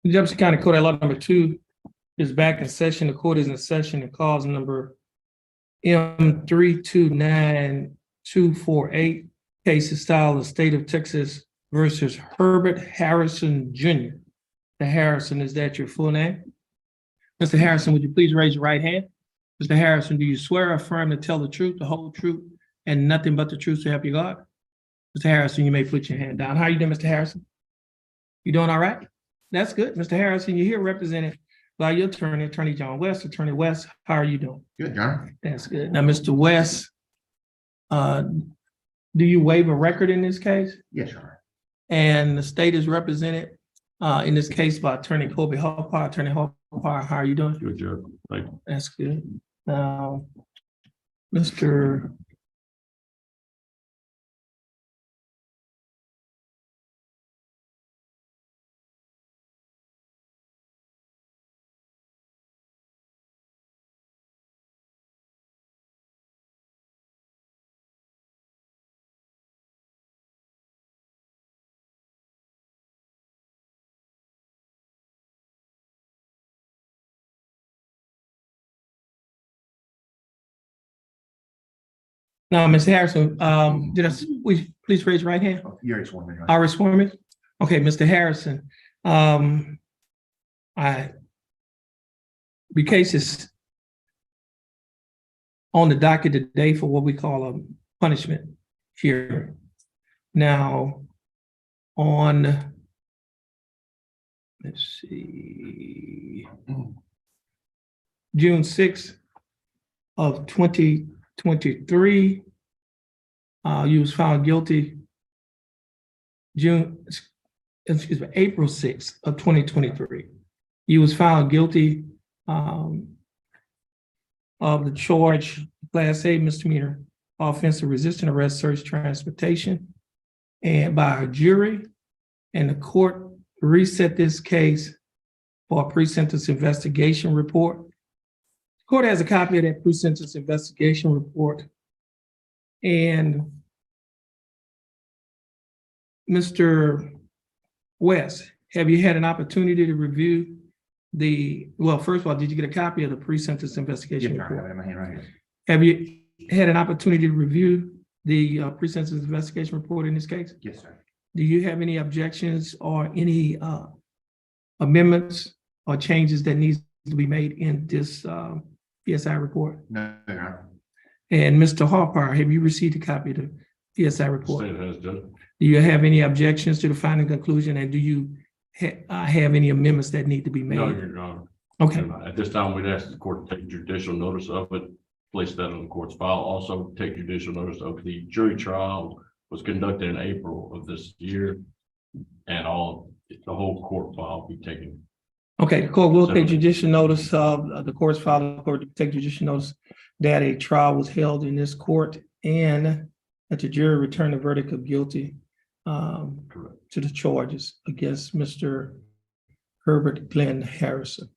The Jefferson County Court at Law number 2 is back in session. The court is in session and calls number M329248. Case is style the state of Texas versus Herbert Harrison Jr. The Harrison, is that your full name? Mr. Harrison, would you please raise your right hand? Mr. Harrison, do you swear or affirm to tell the truth, the whole truth, and nothing but the truth to help you God? Mr. Harrison, you may put your hand down. How are you doing, Mr. Harrison? You doing all right? That's good. Mr. Harrison, you're here represented by your attorney, Attorney John West. Attorney West, how are you doing? Good, John. That's good. Now, Mr. West, do you waive a record in this case? Yes, sir. And the state is represented in this case by Attorney Colby Hopar. Attorney Hopar, how are you doing? Good job. Thank you. That's good. Now, Mr. Now, Ms. Harrison, please raise your right hand? Oh, you already sworn me, right? I sworn me? Okay, Mr. Harrison, the case is on the docket today for what we call a punishment hearing. Now, on, let's see, June 6th of 2023, you was found guilty. April 6th of 2023, you was found guilty of the charge, Class A misdemeanor, offense of resisting arrest, search, transportation, and by a jury, and the court reset this case for a pre-sentence investigation report. The court has a copy of that pre-sentence investigation report. And Mr. West, have you had an opportunity to review well, first of all, did you get a copy of the pre-sentence investigation Yes, sir. I report? have it in my hand right here. Have you had an opportunity to review the pre-sentence investigation report in this case? Yes, sir. Do you have any objections or any amendments or changes that needs to be made in this PSI report? No, sir. And Mr. Harper, have you received a copy of the PSI report? State has done it. Do you have any objections to the finding conclusion, and do you have any amendments that need to be made? No, Your Honor. Okay, At this time, we'd ask the court to take judicial notice of it, place that on the court's file. Also, take judicial notice of the jury trial was conducted in April of this year, and the whole court file will be taken. okay, the court will take judicial notice of the court's file. The court will take judicial notice that a trial was held in this court and that the jury returned a verdict of guilty Correct. to the charges against Mr. Herbert Glenn Harrison.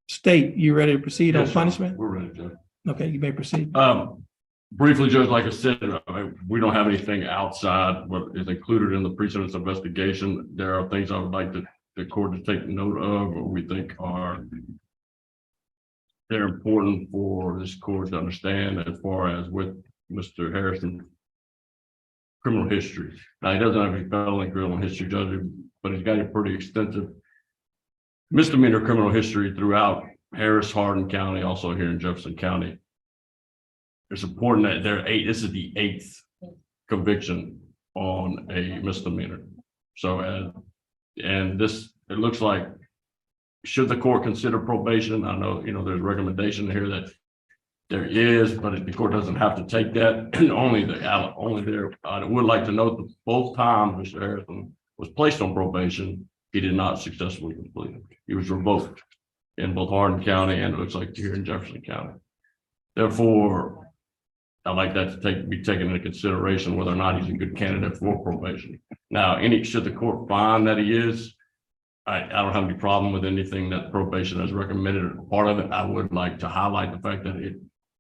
State, you ready to proceed on Yes, sir. punishment? We're ready, Judge. Okay, you may proceed. Briefly, Judge, like I said, we don't have anything outside what is included in the pre-sentence investigation. There are things I would like the court to take note of, or we think they're important for this court to understand as far as with Mr. Harrison's criminal history. Now, he doesn't have any felony criminal history, Judge, but he's got a pretty extensive misdemeanor criminal history throughout Harris, Hardin County, also here in Jefferson County. It's important that this is the 8th conviction on a misdemeanor. So, and this, it looks like, should the court consider probation? I know, there's a recommendation here that there is, but the court doesn't have to take that. And only there, I would like to note that both times Mr. Harrison was placed on probation, he did not successfully complete it. He was revoked in both Hardin County and it looks like here in Jefferson County. Therefore, I'd like that to be taken into consideration whether or not he's a good candidate for probation. Now, should the court find that he is, I don't have any problem with anything that probation has recommended. Part of it, I would like to highlight the fact that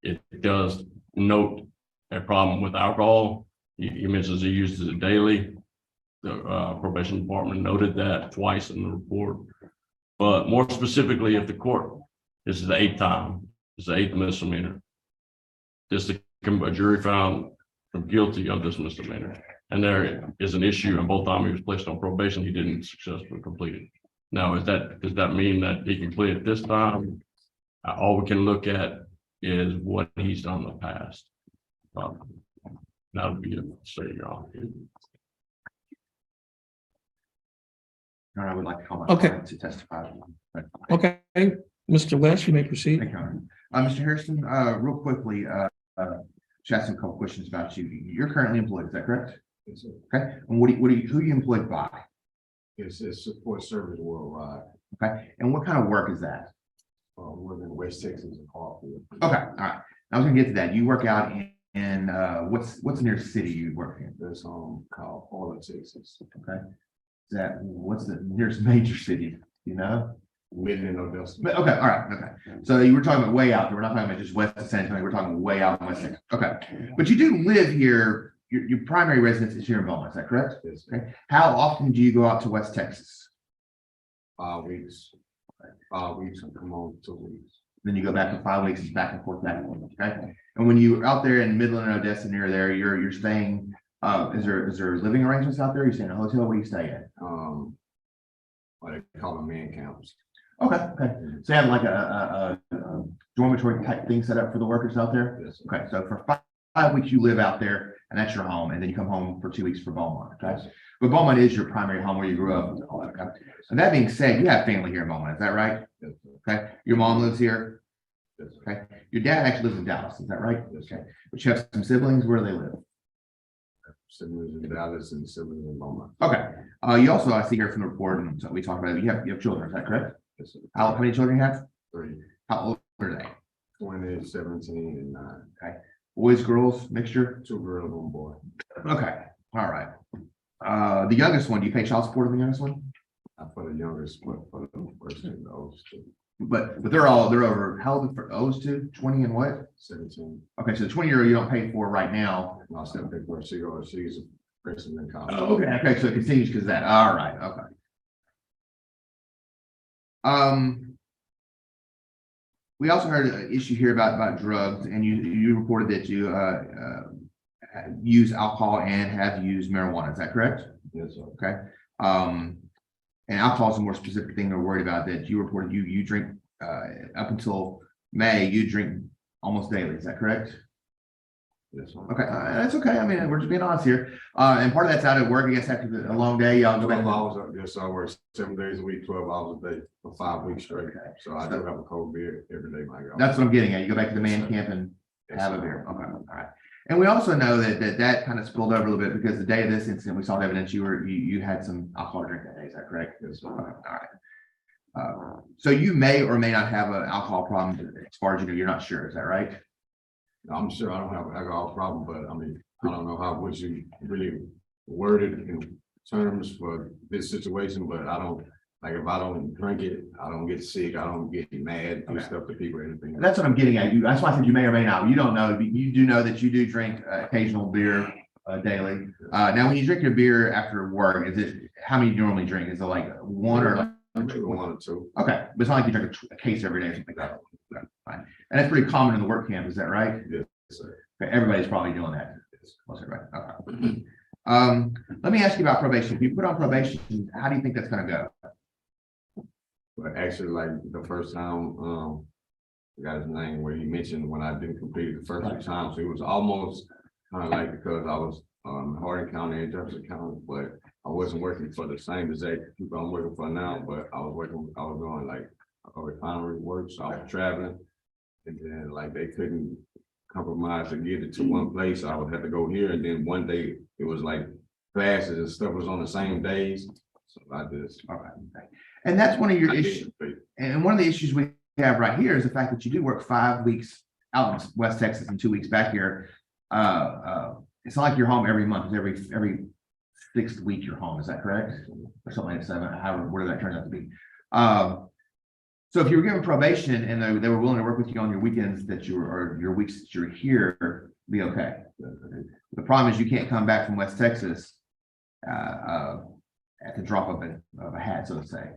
it does note a problem with alcohol. He mentions he uses it daily. the probation department noted that twice in the report. But more specifically, if the court, this is the 8th time, it's the 8th misdemeanor. A jury found him guilty of this misdemeanor. And there is an issue, and both times he was placed on probation, he didn't successfully complete it. Now, does that mean that he can complete it this time? All we can look at is what he's done in the past. That would be a say, Your Honor. I would like to call my Okay. client to testify. Okay, Mr. West, you may proceed. Thank you, Your Honor. Mr. Harrison, real quickly, just ask a couple questions about you. You're currently employed, is that correct? Yes, sir. Okay, and who are you employed by? It's support service worldwide. Okay, and what kind of work is that? We're in West Texas and Hartford. Okay, all right. I was gonna get to that. You work out in what's the nearest city you work in? That's called Orla, Texas. Okay. Is that, what's the nearest major city? You know? Midland, Odessa. But, okay, all right, okay. So you were talking about way out there. We're not talking about just west of San Antonio. We're talking way out in West Texas. Okay. But you do live here. Your primary residence is here in Beaumont, is that correct? Yes, Okay. How often do you go out to West Texas? 5 weeks. 5 weeks and come home 2 weeks. Then you go back in 5 weeks, it's back and forth, okay? And when you're out there in Midland and Odessa near there, you're staying, is there living arrangements out there? You stay in a hotel? Where do you stay at? What they call them man camps. Okay, okay. So you have like a dormitory type thing set up for the workers out there? Yes, sir. Okay, so for 5 weeks you live out there and that's your home, and then you come home for 2 weeks for Beaumont, okay? But Beaumont is your primary home where you grew up. Okay. And that being said, you have family here in Beaumont, is that right? Yes, sir. Okay, your mom lives here, Yes, sir. okay? Your dad actually lives in Dallas, is that right? Yes, sir. Okay, but you have some siblings, where do they live? Siblings in Dallas and siblings in Beaumont. Okay, you also, I see here from the report, and so we talked about it, you have children, is that correct? Yes, sir. How many children you have? 3, How old are they? 20, 17, and 9. Boys, girls, mixture? 2 girls, 1 boy. Okay, all right. The youngest one, do you pay child support on the youngest one? I put the youngest, but for the first and the oldest, But they're over, how old for those two? 20 and what? 17. Okay, so the 20-year-old you don't pay for right now. I still pay for she's a freshman in college. Okay, so it continues because of that, all right, okay. We also heard an issue here about drugs, and you reported that you use alcohol and have used marijuana, is that correct? Yes, sir. Okay. And alcohol is a more specific thing they're worried about, that you reported you drink up until May, you drink almost daily, is that correct? Yes, sir. Okay, that's okay. I mean, we're just being honest here. And part of that's out at work, I guess, after a long day, y'all go 12 back. hours, yes, I work 7 days a week, 12 hours a day for 5 weeks straight. Okay. So I do have a cold beer every day, my God. That's what I'm getting at. You go back to the man camp and Yes, have a sir. beer. Okay, all right. And we also know that kind of spilled over a little bit because the day of this incident, we saw evidence you had some alcohol drink that day. Is that correct? Yes, Okay, sir. all right. So you may or may not have an alcohol problem as far as you know. You're not sure. Is that right? I'm sure I don't have an alcohol problem, but I mean, I don't know how would you really word it in terms for this situation, but I don't, like, if I don't drink it, I don't get sick, I don't get mad, do Okay. stuff to people or anything. That's what I'm getting at. That's why I said you may or may not. You don't know. You do know that you do drink occasional beer daily. Now, when you drink your beer after work, how many do you normally drink? Is it like one or like? I drink 1 or 2. Okay, but it's not like you drink a case every day or something like that. Okay, fine. And that's pretty common in the work camp, is that right? Yes, sir. Okay, everybody's probably doing that. Was it right? Okay. Let me ask you about probation. If you put on probation, how do you think that's gonna go? But actually, like the first time, I got his name where he mentioned when I didn't complete it the first 2 times, it was almost kind of like because I was Hardin County and Jefferson County, but I wasn't working for the same exact people I'm working for now, but I was doing like a refinery work, so I was traveling. And then like they couldn't compromise to get it to one place, I would have to go here, and then one day it was like classes and stuff was on the same days. So I just. All right. Okay. And that's one of your I issues. didn't- And one of the issues we have right here is the fact that you do work 5 weeks out in West Texas and 2 weeks back here. It's not like you're home every month. It's every 6th week you're home. Is that correct? Or something like that. However, whatever that turns out to be. So if you were given probation and they were willing to work with you on your weekends or your weeks that you're here, be okay. The problem is you can't come back from West Texas at the drop of a hat, so to say.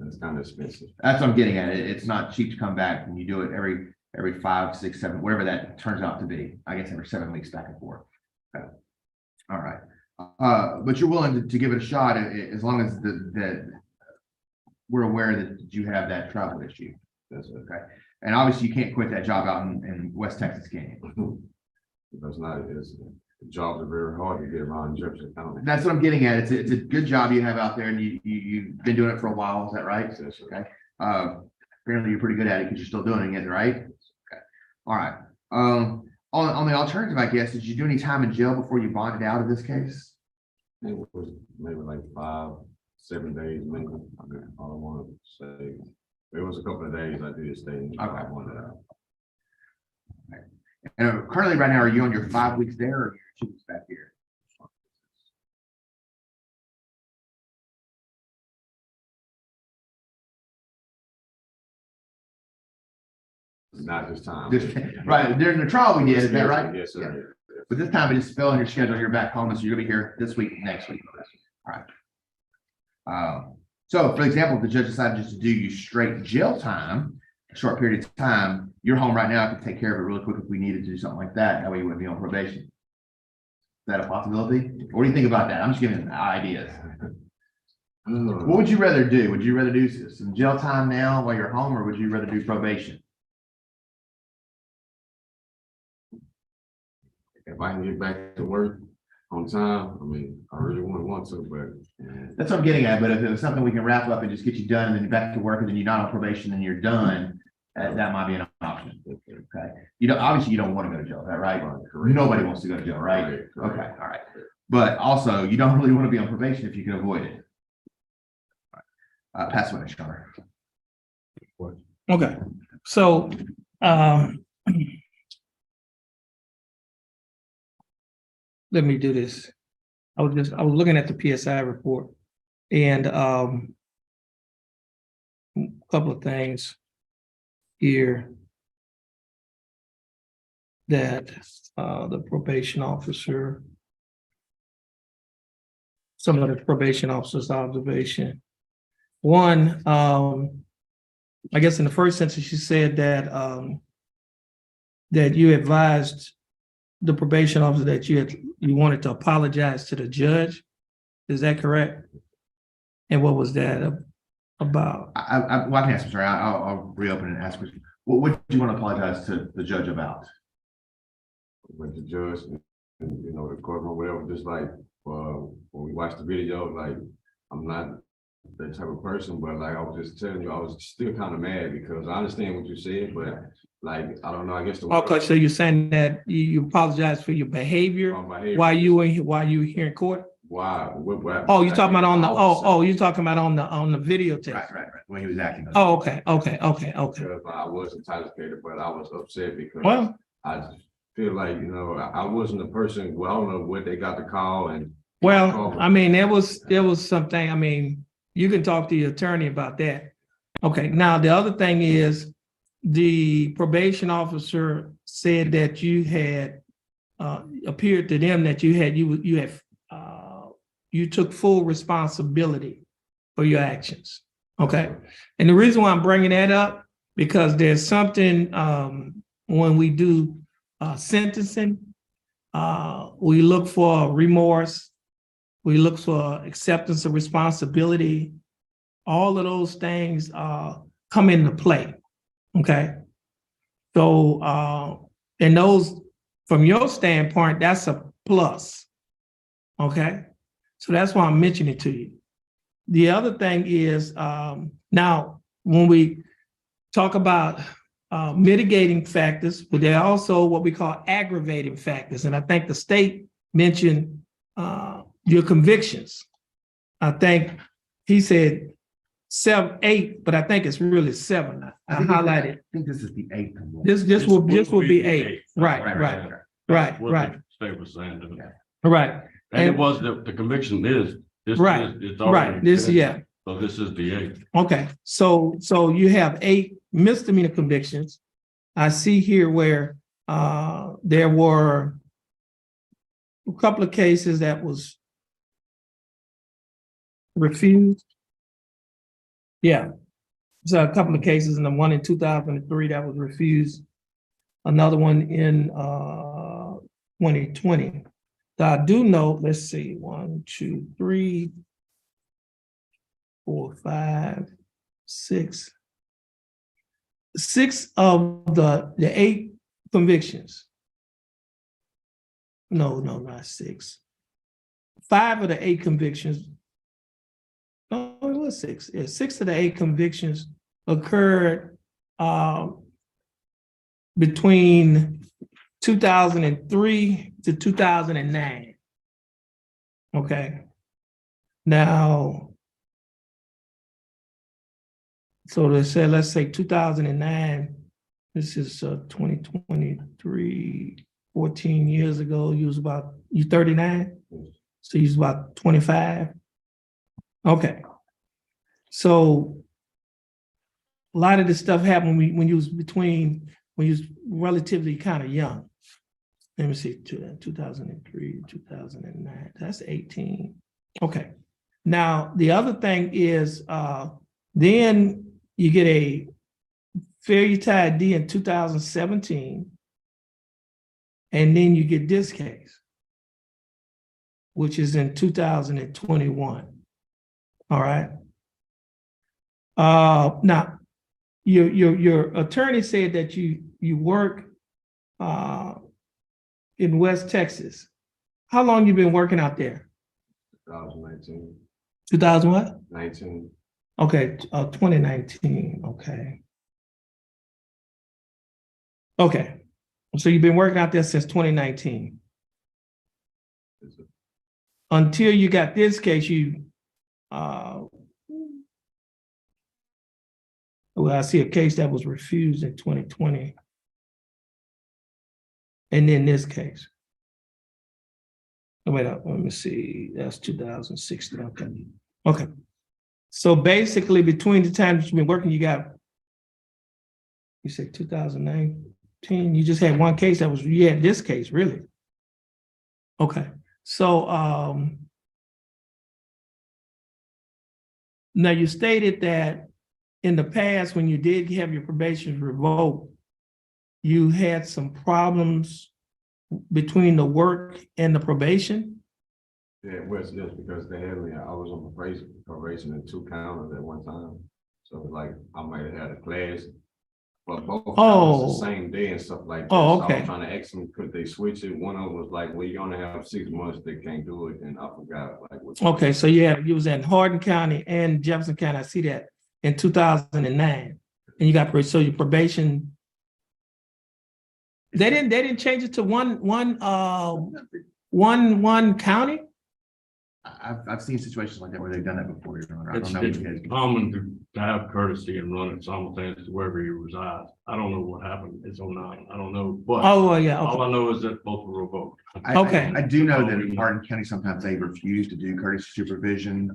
It's kind of expensive. That's what I'm getting at. It's not cheap to come back and you do it every 5, 6, 7, whatever that turns out to be. I guess every 7 weeks back and forth. Okay. All right. But you're willing to give it a shot as long as that we're aware that you have that travel issue. That's okay. And obviously you can't quit that job out in West Texas, can you? It's not, the jobs are very hard to get around Jefferson County. That's what I'm getting at. It's a good job you have out there and you've been doing it for a while. Is that right? Yes, sir. Okay. Apparently you're pretty good at it because you're still doing it, right? Okay. All right. On the alternative, I guess, did you do any time in jail before you bonded out of this case? It was maybe like 5, 7 days, maybe. I don't want to say. It was a couple of days I did stay. I wanted out. And currently right now, are you on your 5 weeks there or your 2 weeks back here? Not this time. Right, during the trial we did, is that right? Yes, sir. But this time it just fell on your schedule, you're back home, so you're gonna be here this week, next week. All right. So for example, if the judge decided just to do you straight jail time, a short period of time, you're home right now, I could take care of it really quick if we needed to do something like that, that way you wouldn't be on probation. Is that a possibility? What do you think about that? I'm just giving ideas. What would you rather do? Would you rather do some jail time now while you're home, or would you rather do probation? If I can get back to work on time, I mean, I really wouldn't want to, but. That's what I'm getting at, but if it was something we can wrap up and just get you done and then you're back to work and then you're not on probation and you're done, that might be an option. Okay. Obviously you don't want to go to jail, is that right? Nobody wants to go to jail, right? Okay, all right. But also you don't really want to be on probation if you can avoid it. Pass the witness, Connor. Okay, so, let me do this. I was looking at the PSI report and, a couple of things here that, the probation officer, some of the probation officer's observation. One, I guess in the first sentence, she said that, that you advised the probation officer that you wanted to apologize to the judge. Is that correct? And what was that about? I can ask, I'm sorry, I'll reopen and ask. What would you want to apologize to the judge about? With the judge, and, the courtroom, whatever, just like, when we watched the video, like, I'm not that type of person, but like, I was just telling you, I was still kind of mad because I understand what you said, but like, I don't know, I guess. Okay, so you're saying that you apologize for your behavior while you were here in court? Why? Oh, you're talking about you're talking about on the videotape. Right. When he was acting. Oh, okay. Because I was intoxicated, but I was upset because I feel like, I wasn't the person, well, I don't know what they got the call and. Well, I mean, there was something, I mean, you can talk to your attorney about that. Okay, now the other thing is the probation officer said that you had appeared to them that you took full responsibility for your actions. Okay, and the reason why I'm bringing that up because there's something when we do sentencing, we look for remorse, we look for acceptance of responsibility. All of those things come into play. Okay, so and those, from your standpoint, that's a plus. Okay, so that's why I'm mentioning it to you. The other thing is now when we talk about mitigating factors, but there are also what we call aggravating factors, and I think the state mentioned your convictions. I think he said 7, 8, but I think it's really 7. I highlighted. I think this is the 8th. This will be 8. Right. State was saying. Right. And it was the conviction is. It's already. Right. This, yeah. So this is the 8th. Okay. So you have 8 misdemeanor convictions. I see here where there were a couple of cases that was refused. Yeah, so a couple of cases, and the one in 2003 that was refused. Another one in 2020. So I do know, let's see, 1, 2, 3, 4, 5, 6. 6 of the 8 convictions. No, not 6. 5 of the 8 convictions. No, it was 6. Yeah, 6 of the 8 convictions occurred between 2003 to 2009. Okay. Now, so let's say 2009, this is 2023, 14 years ago, you 39? So you was about 25? Okay. So a lot of this stuff happened when you was relatively kind of young. Let me see, 2003, 2009, that's 18. Okay. Now, the other thing is, then you get a failure to ID in 2017, and then you get this case, which is in 2021. All right. Now, your attorney said that you work in West Texas. How long you been working out there? 2019. 2000 what? 19. Okay, 2019. Okay. So you've been working out there since 2019. Until you got this case, well, I see a case that was refused in 2020. And then this case. Oh, wait, let me see. That's 2016. Okay. So basically, between the times you've been working, you said 2019, you just had one case you had this case, really? Okay. So now you stated that in the past, when you did have your probation revoked, you had some problems between the work and the probation? Yeah, it was just because they had me, I was on probation in 2 counters at one time. So like, I might have had a class, but both counters the same day and stuff like that. Oh, So I okay. was trying to ask them, could they switch it? One of them was like, well, you only have 6 months, they can't do it, and I forgot like what. Okay, so yeah, you was in Hardin County and Jefferson County, I see that, in 2009. And you got, so your probation, they didn't change it to one county? I've seen situations like that where they've done that before, Your Honor. I It's don't know. common to have courtesy and run it simultaneously wherever you reside. I don't know what happened. It's online. I don't know, but Oh, well, yeah, all okay. I know is that both were revoked. Okay. I do know that in Hardin County, sometimes they refuse to do courtesy supervision,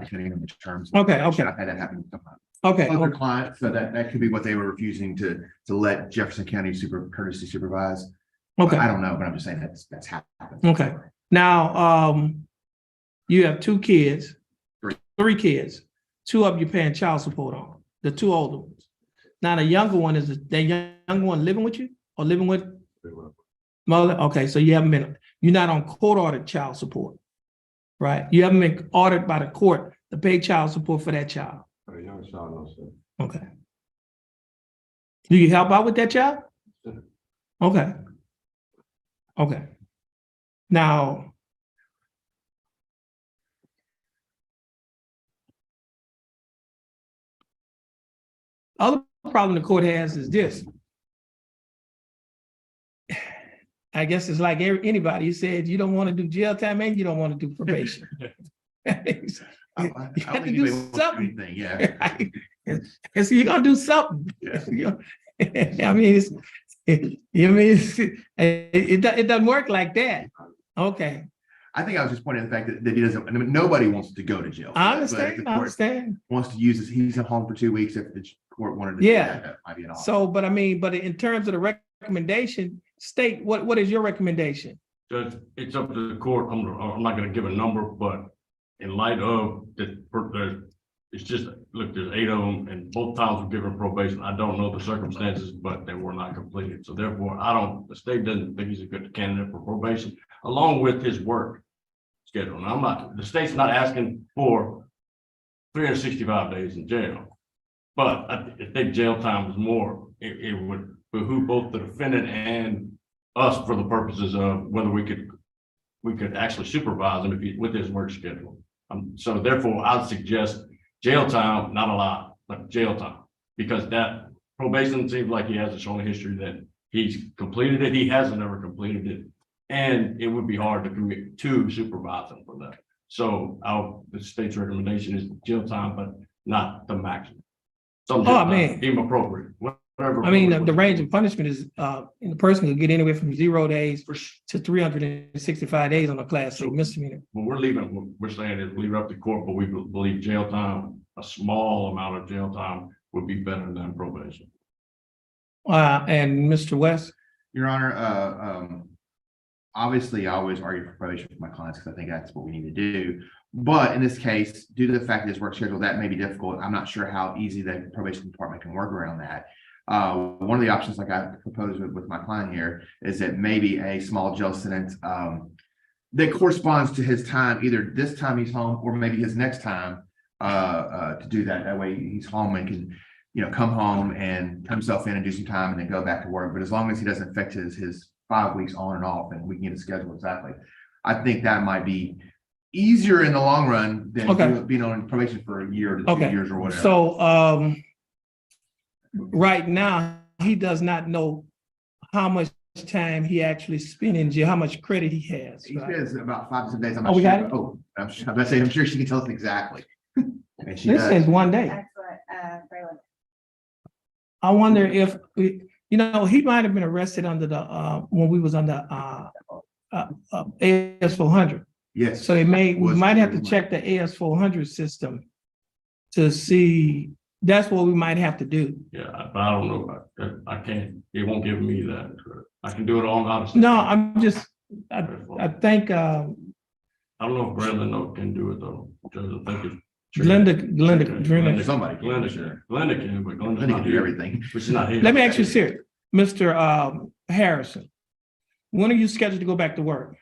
depending on the terms. Okay. I've had that happen with Okay, other clients, so that could be what they were refusing to let Jefferson County courtesy supervise. okay, I don't know, but I'm just saying that's happened. okay. Now, you have 2 kids, 3 kids, 2 of you paying child support on, the 2 older ones. Now, the younger one, is the younger one living with you or living with mother? Okay, so you're not on court-ordered child support, right? You haven't been ordered by the court to pay child support for that child. A young child, no, sir. Okay. Do you help out with that child? Sure. Okay. Okay. Now, other problem the court has is this. I guess it's like anybody, you said you don't want to do jail time and you don't want to do probation. You have to do something. Yeah. And so you're gonna do something. I mean, it doesn't work like that. Okay, I think I was just pointing out the fact that he doesn't, I mean, nobody wants to go to jail. I But if the understand. I court understand. wants to use this, he's at home for 2 weeks. If the court wanted to do Yeah. that might be an option. So, but in terms of the recommendation, state what is your recommendation? Judge, it's up to the court. I'm not gonna give a number, but in light of it's just, look, there's 8 of them and both times were given probation. I don't know the circumstances, but they were not completed. So therefore, the state doesn't think he's a good candidate for probation, along with his work schedule. And the state's not asking for 365 days in jail. But I think jail time is more, it would behoove both the defendant and us for the purposes of whether we could actually supervise him with his work schedule. So therefore, I'd suggest jail time, not a lot, but jail time, because that probation seems like he has a strong history that he's completed it. He hasn't ever completed it. And it would be hard to supervise him for that. So the state's recommendation is jail time, but not the maximum. Deem appropriate, whatever. I mean, the range of punishment is, the person could get anywhere from 0 days to 365 days on a class A misdemeanor. What we're saying is leave it up to court, but we believe jail time, a small amount of jail time would be better than probation. And Mr. West? Your Honor, obviously I always argue for probation for my clients because I think that's what we need to do. But in this case, due to the fact that his work schedule, that may be difficult. I'm not sure how easy the probation department can work around that. One of the options like I proposed with my client here is that maybe a small jail sentence that corresponds to his time, either this time he's home or maybe his next time to do that. That way he's home and can, come home and come himself in and do some time and then go back to work. But as long as he doesn't affect his 5 weeks on and off and we can get a schedule exactly, I think that might be easier in the long run than being on probation for a year to 2 years or whatever. So right now, he does not know how much time he actually spent in jail, how much credit he has. He says about 5 to 7 days. I'm Oh, not we sure. got it? Oh, I'm sure she can tell us exactly. And she This does. says 1 day. That's what, Braylon. I wonder if, he might have been arrested under the, when we was under AS 400. Yes. So we Was might have to pretty check the AS 400 system to see, that's what we might have to do. Yeah, but I don't know about that. I can't, it won't give me that. I can do it all out of. No, I'm just, I think, I don't know if Brandon can do it though. Because I think it's. Glenda, Somebody. Glenda can, but Glenda's They not can do here. everything. Which is not here. let me ask you serious, Mr. Harrison, when are you scheduled to go back to work?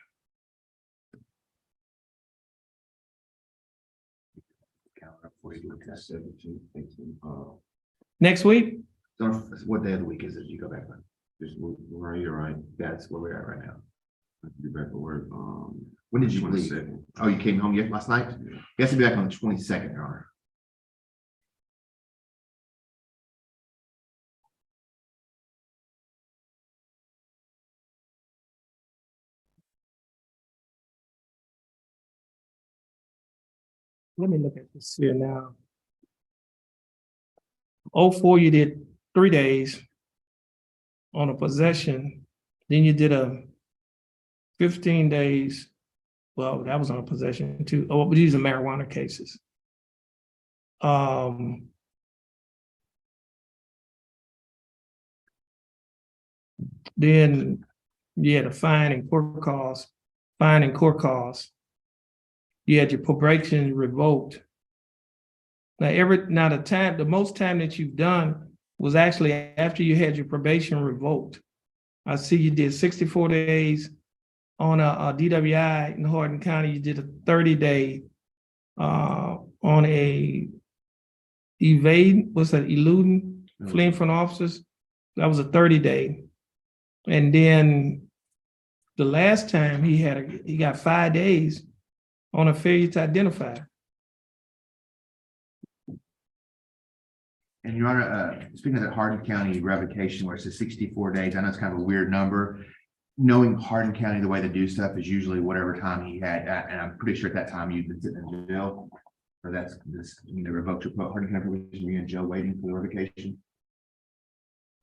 Next week? So what day of the week is it you go back on? Just right here, right? That's where we're at right now. I have to be back at work. When did you leave? 22nd. Oh, you came home last night? Yeah. He has to be back on the 22nd, Your Honor. Let me look at this here now. 04, you did 3 days on a possession. Then you did a 15 days. Well, that was on a possession too. Oh, but these are marijuana cases. Then you had a fine and court costs. You had your probation revoked. Now, the most time that you've done was actually after you had your probation revoked. I see you did 64 days on a DWI in Hardin County. You did a 30-day on a eluding, fleeing from officers. That was a 30-day. And then the last time he got 5 days on a failure to identify. And Your Honor, speaking of that Hardin County revocation where it says 64 days, I know it's kind of a weird number. Knowing Hardin County, the way they do stuff is usually whatever time he had, and I'm pretty sure at that time you'd been sitting in jail. Or that's this, they revoked your Hardin County probation, were you in jail waiting for the revocation?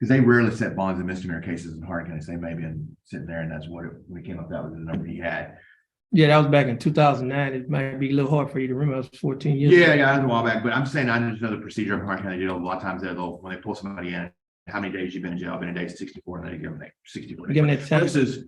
Because they rarely set bonds in misdemeanor cases in Hardin County, so they may have been sitting there, and that's what we came up with, that was the number he had. Yeah, that was back in 2009. It might be a little hard for you to remember. It was 14 years Yeah, ago. that was a while back, but I'm saying I just know the procedure of Hardin County jail. A lot of times when they pull somebody in, how many days you've been in jail, I've been in days 64, and they give them like 64 days. Give them that time. This is,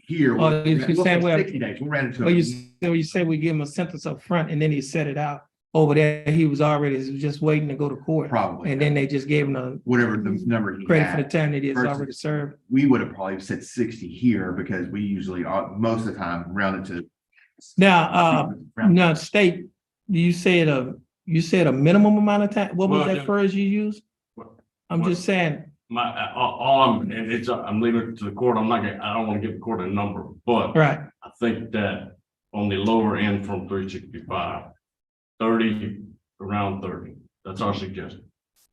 here. Oh, if you're we'll saying, say well- 60 days, we'll run into Well, it. you say we give him a sentence up front and then he set it out over there, he was already just waiting to go to court. Probably. And then they just gave him a Whatever the number he credit for the had. time that he has versus- already served. We would have probably said 60 here because we usually are, most of the time, round it to. Now, state, you said a minimum amount of time, what was Well, that yeah. phrase you used? What- I'm just saying, all I'm, and I'm leaving it to the court. I don't want to give the court a number, but right, I think that on the lower end from 365, 30, around 30, that's our suggestion.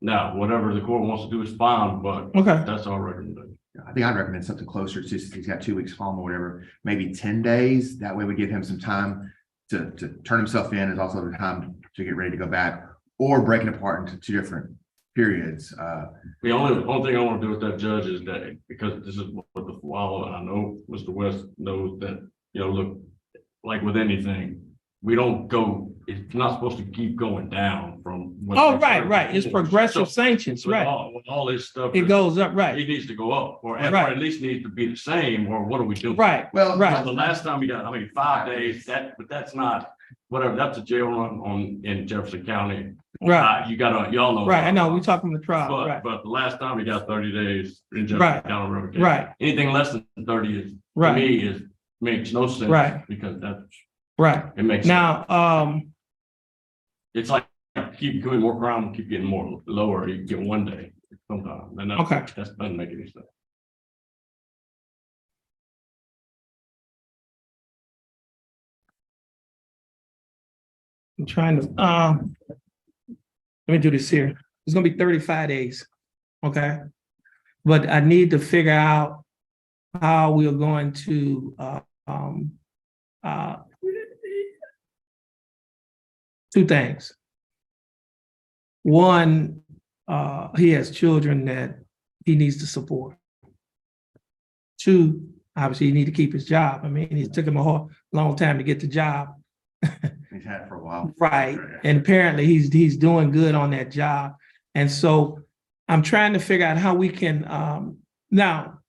Now, whatever the court wants to do is fine, but okay, that's our recommendation. I think I'd recommend something closer to, he's got 2 weeks home or whatever, maybe 10 days. That way we give him some time to turn himself in, and also the time to get ready to go back, or break it apart into 2 different periods. The only thing I want to do with that, Judge, is that because this is what the law, and I know Mr. West knows that, look, like with anything, we don't go, it's not supposed to keep going down from. what oh, they right, started right, it's before. progressive So, sanctions, with right, all this stuff. it goes up, right, It needs to go up, or at Right. least needs to be the same, or what are we doing? right, Well, right. The last time we got, 5 days, but that's not, whatever, that's a jail run in Jefferson County. Right, Y'all know. right, I know, we talking the trial, right, But the last time we got 30 days in Jefferson Right. County revocation. right, Anything less than 30 is, to right, me, makes no sense. Right. Because right. it makes. Now, It's like, keep doing more crime, keep getting more lower, you get 1 day sometimes, and Okay. that doesn't make any sense. I'm trying to, let me do this here. It's gonna be 35 days, okay? But I need to figure out how we are going to, uh, 2 things. One, he has children that he needs to support. 2, obviously, he need to keep his job. I mean, it took him a long time to get the job. He's had it for a while. Right, and apparently he's doing good on that job. And so I'm trying to figure out how we can, now,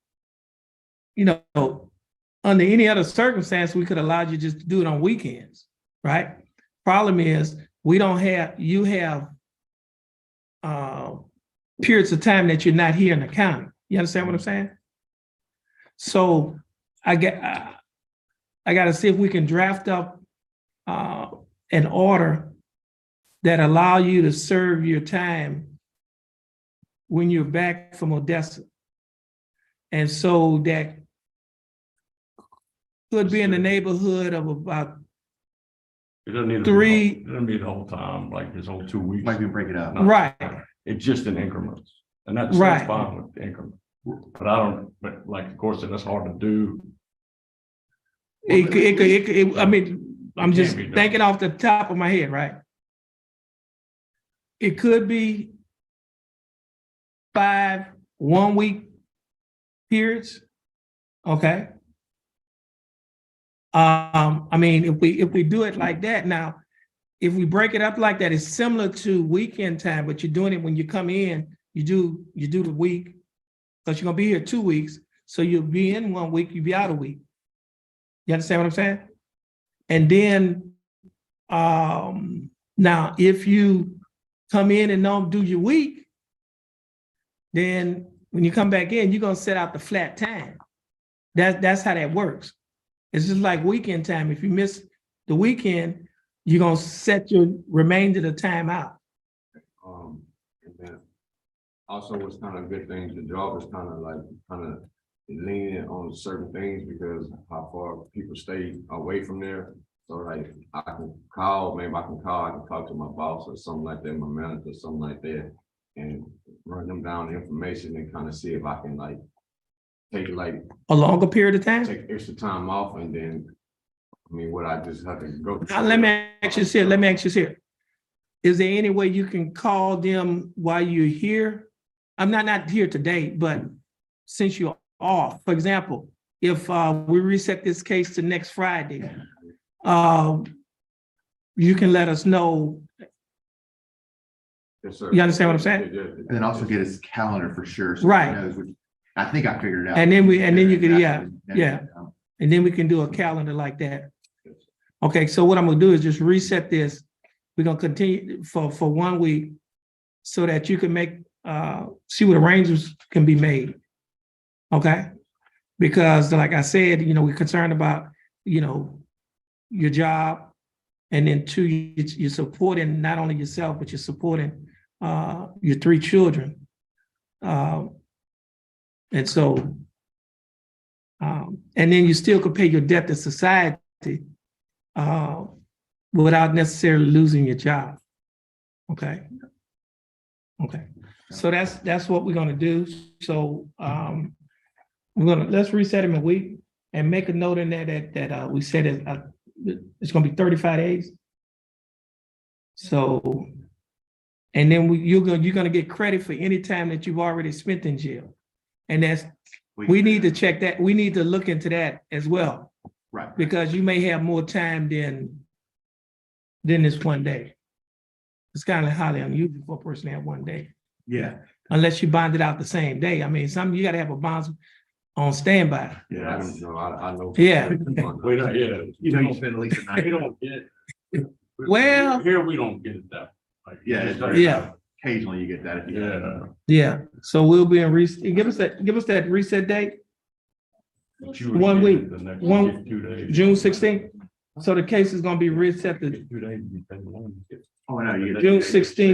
under any other circumstance, we could allow you just to do it on weekends, right? Problem is, you have periods of time that you're not here in the county. You understand what I'm saying? So I got to see if we can draft up an order that allow you to serve your time when you're back from Odessa. And so that could be in the neighborhood of about It doesn't need to be 3. it doesn't be the whole time, like this whole 2 weeks. Might be break it up. No. Right, It's just in increments, and that's Right. fine with the increment. But like, of course, that's hard to do. I mean, I'm It just can't be done. thinking off the top of my head, right? It could be 5 1-week periods, okay? I mean, if we do it like that, now, if we break it up like that, it's similar to weekend time, but you're doing it when you come in, you do the week, because you're gonna be here 2 weeks, so you'll be in 1 week, you'll be out a week. You understand what I'm saying? And then, now, if you come in and don't do your week, then when you come back in, you're gonna set out the flat time. That's how that works. It's just like weekend time. If you miss the weekend, you're gonna set your remainder of the time out. And then also what's kind of a good thing, the job is kind of lenient on certain things because how far people stay away from there. So like I can talk to my boss or something like that, my manager, something like that, and run them down the information and kind of see if I can take A longer period of time? take extra time off, and then, I mean, what I just have to go. Now, let me ask you this here. Is there any way you can call them while you're here? I'm not here today, but since you're off, for example, if we reset this case to next Friday, you can let us know. Yes, sir. You understand what I'm saying? And then also get his calendar for sure. So he Right. knows I think I figured it out. And then you could, yeah. And then we can do a calendar like that. Okay, so what I'm gonna do is just reset this. We're gonna continue for 1 week so that you can make, see what arrangements can be made. Okay? Because like I said, we're concerned about, your job. And then two, you're supporting not only yourself, but you're supporting your 3 children. And so, and then you still could pay your debt to society without necessarily losing your job. Okay. Okay. So that's what we're gonna do. So let's reset him a week and make a note in there that we said it's gonna be 35 days. So, and then you're gonna get credit for any time that you've already spent in jail. And we need to check that. We need to look into that as well. Right. Because you may have more time than this 1 day. It's kind of highly unusual for a person to have 1 day, Yeah. unless you bond it out the same day. I mean, you got to have a bond on standby. Yeah, I don't know, I know. Yeah. We don't, yeah. You spend at least a night. We don't get it. Well- Here, we don't get it that. Like, Yeah, it's- Yeah. Occasionally you get that. If you Yeah. Yeah. So we'll be in give us that reset date, But you would 1 get week, it the next 2 days. June 16th. So the case is gonna be reset to 2 days. You pay 1. Oh, no, you get. June 16th.